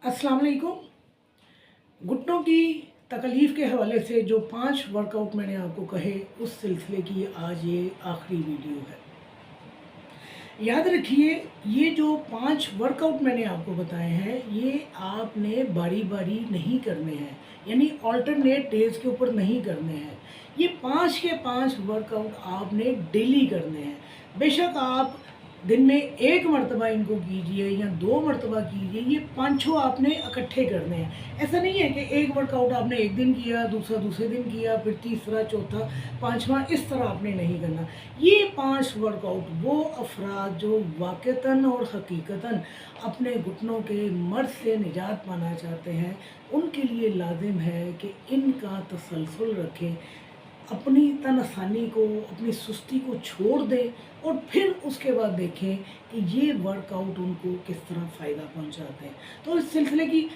अस्सलाम वालेकुम। घुटनों की तकलीफ़ के हवाले से जो 5 वर्कआउट मैंने आपको कहे, उस सिलसिले की आज ये आखिरी वीडियो है। याद रखिए, ये जो 5 वर्कआउट मैंने आपको बताए हैं, ये आपने बारी-बारी नहीं करने हैं, यानी अल्टरनेट डेज़ के ऊपर नहीं करने हैं। ये 5 के 5 वर्कआउट आपने डेली करने हैं। बेशक आप दिन में 1 मरतबा इनको कीजिए या 2 मरतबा कीजिए, ये पाँचों आपने इकट्ठे करने हैं। ऐसा नहीं है कि एक वर्कआउट आपने एक दिन किया, दूसरा दूसरे दिन किया, फिर तीसरा, चौथा, पाँचवां, इस तरह आपने नहीं करना। ये 5 वर्कआउट वो अफराद जो वाक़तन और हकीकतन अपने घुटनों के मर्ज़ से निजात पाना चाहते हैं, उनके लिए लाज़िम है कि इनका तसलसल रखें, अपनी तनआसानी को, अपनी सुस्ती को छोड़ दें और फिर उसके बाद देखें कि ये वर्कआउट उनको किस तरह फ़ायदा पहुंचाते हैं। तो इस सिलसिले की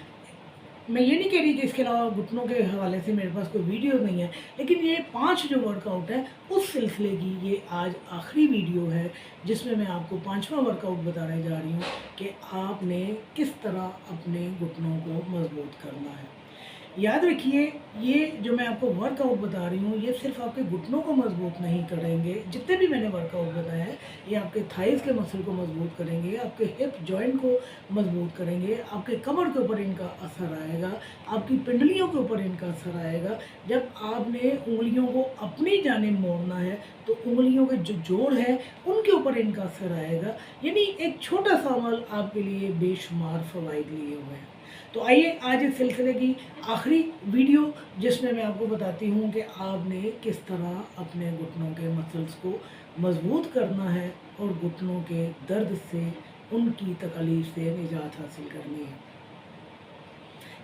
मैं ये नहीं कह रही कि इसके अलावा घुटनों के हवाले से मेरे पास कोई वीडियो नहीं है, लेकिन ये 5 जो वर्कआउट है, उस सिलसिले की ये आज आखिरी वीडियो है, जिसमें मैं आपको 5वां वर्कआउट बताने जा रही हूँ कि आपने किस तरह अपने घुटनों को मजबूत करना है। याद रखिए, ये जो मैं आपको वर्कआउट बता रही हूँ, ये सिर्फ आपके घुटनों को मजबूत नहीं करेंगे। जितने भी मैंने वर्कआउट बताए हैं, ये आपके थाइज़ के मसल को मजबूत करेंगे, आपके हिप जॉइंट को मजबूत करेंगे, आपके कमर के ऊपर इनका असर आएगा, आपकी पिंडलियों के ऊपर इनका असर आएगा। जब आपने उंगलियों को अपनी जानिब मोड़ना है, तो उंगलियों के जो जोड़ हैं, उनके ऊपर इनका असर आएगा। यानी एक छोटा सा अमल आपके लिए बेशुमार फ़वाइद लिए हुए हैं। तो आइए आज इस सिलसिले की आखिरी वीडियो, जिसमें मैं आपको बताती हूँ कि आपने किस तरह अपने घुटनों के मसल्स को मजबूत करना है और घुटनों के दर्द से, उनकी तकलीफ से निजात हासिल करनी है।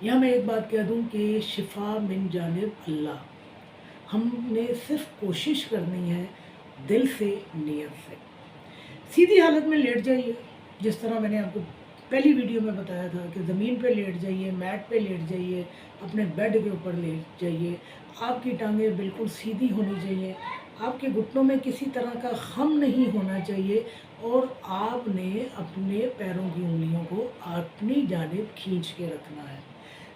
यहाँ मैं एक बात कह दूँ कि शिफा मिन जानिब अल्लाह। हमने सिर्फ कोशिश करनी है दिल से, नीयत से। सीधी हालत में लेट जाइए, जिस तरह मैंने आपको पहली वीडियो में बताया था कि ज़मीन पे लेट जाइए, मैट पे लेट जाइए, अपने बेड के ऊपर लेट जाइए। आपकी टांगें बिल्कुल सीधी होनी चाहिए, आपके घुटनों में किसी तरह का खम नहीं होना चाहिए और आपने अपने पैरों की उंगलियों को अपनी जानिब खींच के रखना है।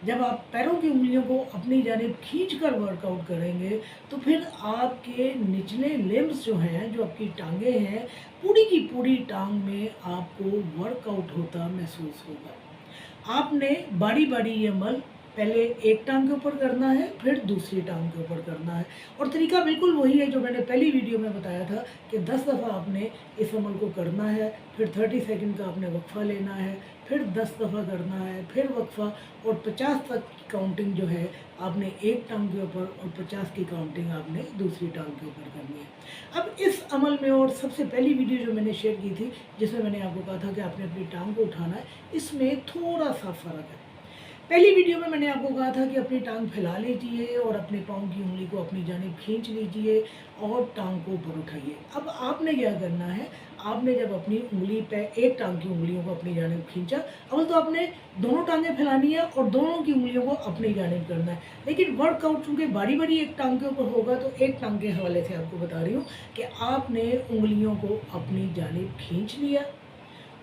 जब आप पैरों की उंगलियों को अपनी जानिब खींचकर वर्कआउट करेंगे, तो फिर आपके निचले लिम्स जो हैं, जो आपकी टांगें हैं, पूरी की पूरी टांग में आपको वर्कआउट होता महसूस होगा। आपने बारी-बारी ये अमल पहले एक टांग के ऊपर करना है, फिर दूसरी टांग के ऊपर करना है और तरीका बिल्कुल वही है जो मैंने पहली वीडियो में बताया था कि 10 दफ़ा आपने इस अमल को करना है, फिर 30 सेकंड का आपने वक्फ़ा लेना है, फिर 10 दफ़ा करना है, फिर वक्फ़ा और 50 तक की काउंटिंग जो है आपने एक टांग के ऊपर और 50 की काउंटिंग आपने दूसरी टांग के ऊपर करनी है। अब इस अमल में और सबसे पहली वीडियो जो मैंने शेयर की थी, जिसमें मैंने आपको कहा था कि आपने अपनी टांग को उठाना है, इसमें थोड़ा सा फ़र्क है। पहली वीडियो में मैंने आपको कहा था कि अपनी टांग फैला लीजिए और अपने पाँव की उंगली को अपनी जानिब खींच लीजिए और टांग को ऊपर उठाइए। अब आपने क्या करना है, आपने जब अपनी उंगली पे एक टांग की उंगलियों को अपनी जानिब खींचा, अव्वल तो आपने दोनों टांगें फैलानी है और दोनों की उंगलियों को अपनी जानिब करना है। लेकिन वर्कआउट चूँकि बारी-बारी एक टांग के ऊपर होगा, तो एक टांग के हवाले से आपको बता रही हूँ कि आपने उंगलियों को अपनी जानिब खींच लिया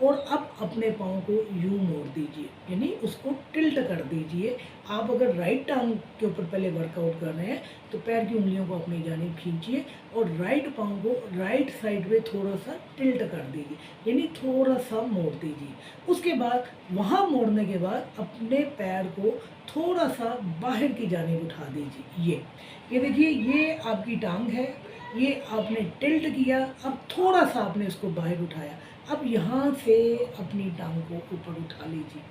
और अब अपने पाँव को यूँ मोड़ दीजिए, यानी उसको टिल्ट कर दीजिए। आप अगर राइट टांग के ऊपर पहले वर्कआउट कर रहे हैं, तो पैर की उंगलियों को अपनी जानिब खींचिए और राइट पाँव को राइट साइड में थोड़ा सा टिल्ट कर दीजिए, यानी थोड़ा सा मोड़ दीजिए। उसके बाद वहाँ मोड़ने के बाद अपने पैर को थोड़ा सा बाहर की जानिब उठा दीजिए। ये देखिए, ये आपकी टांग है, ये आपने टिल्ट किया, अब थोड़ा सा आपने इसको बाहर उठाया। अब यहाँ से अपनी टांग को ऊपर उठा लीजिए।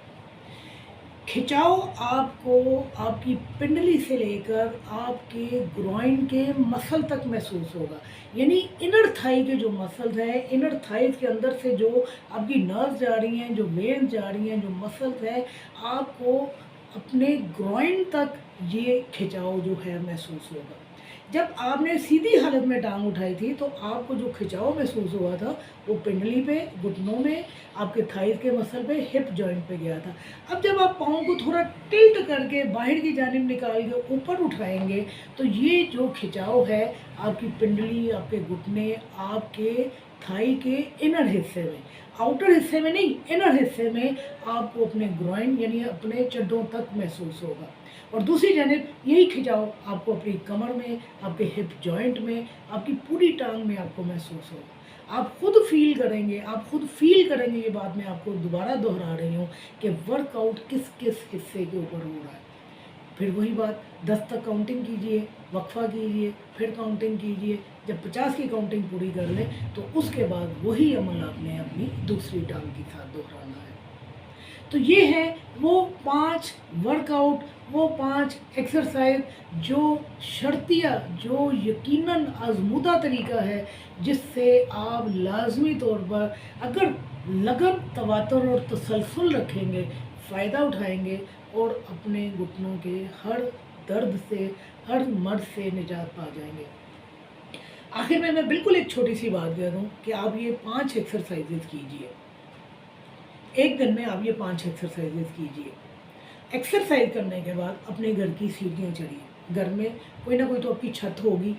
खिंचाव आपको आपकी पिंडली से लेकर आपके ग्रॉइन के मसल तक महसूस होगा, यानी इनर थाई के जो मसल्स हैं, इनर थाइज के अंदर से जो आपकी नर्व्स जा रही हैं, जो वेन्स जा रही हैं, जो मसल्स हैं, आपको अपने ग्रॉइन तक ये खिंचाव जो है महसूस होगा। जब आपने सीधी हालत में टांग उठाई थी, तो आपको जो खिंचाव महसूस हुआ था, वो पिंडली पे, घुटनों में, आपके थाइज़ के मसल पे, हिप जॉइंट पे गया था। अब जब आप पाँव को थोड़ा टिल्ट करके बाहर की जानिब निकाल के ऊपर उठाएंगे, तो ये जो खिंचाव है, आपकी पिंडली, आपके घुटने, आपके थाई के इनर हिस्से में, आउटर हिस्से में नहीं, इनर हिस्से में आपको अपने ग्रॉइन यानी अपने चड्डों तक महसूस होगा। और दूसरी जानिब यही खिंचाव आपको अपनी कमर में, आपके हिप जॉइंट में, आपकी पूरी टांग में आपको महसूस होगा। आप खुद फील करेंगे, ये बात मैं आपको दोबारा दोहरा रही हूँ कि वर्कआउट किस किस हिस्से के ऊपर हो रहा है। फिर वही बात, 10 तक काउंटिंग कीजिए, वक्फा कीजिए, फिर काउंटिंग कीजिए। जब 50 की काउंटिंग पूरी कर लें तो उसके बाद वही अमल आपने अपनी दूसरी टांग के साथ दोहराना है। तो ये है वो 5 वर्कआउट, वो 5 एक्सरसाइज जो शर्तिया, जो यकीनन आजमूदा तरीका है, जिससे आप लाजमी तौर पर अगर लगन, तवातर और तसलसल रखेंगे, फ़ायदा उठाएंगे और अपने घुटनों के हर दर्द से, हर मर्ज से निजात पा जाएंगे। आखिर में मैं बिल्कुल एक छोटी सी बात कह दूं कि आप ये 5 एक्सरसाइजेज कीजिए, एक दिन में आप ये 5 एक्सरसाइजेज कीजिए। एक्सरसाइज करने के बाद अपने घर की सीढ़ियाँ चढ़िए। घर में कोई ना कोई तो आपकी छत होगी,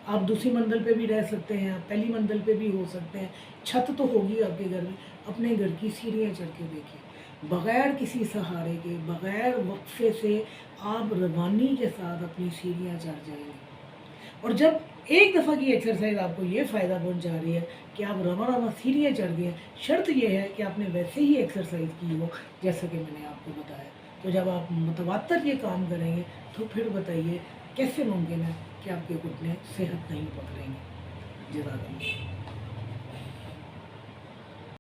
आप दूसरी मंजिल पे भी रह सकते हैं, आप पहली मंजिल पे भी हो सकते हैं, छत तो होगी आपके घर में। अपने घर की सीढ़ियाँ चढ़ के देखिए, बग़ैर किसी सहारे के, बग़ैर वक्फे से आप रवानी के साथ अपनी सीढ़ियाँ चढ़ जाएंगे। और जब एक दफ़ा की एक्सरसाइज आपको ये फ़ायदा पहुंचा रही है कि आप रवा सीढ़ियाँ चढ़ गए, शर्त यह है कि आपने वैसे ही एक्सरसाइज की हो जैसा कि मैंने आपको बताया। तो जब आप मुतवातर ये काम करेंगे तो फिर बताइए कैसे मुमकिन है कि आपके घुटने सेहत नहीं पकड़ेंगे। जज़ाकल्लाह।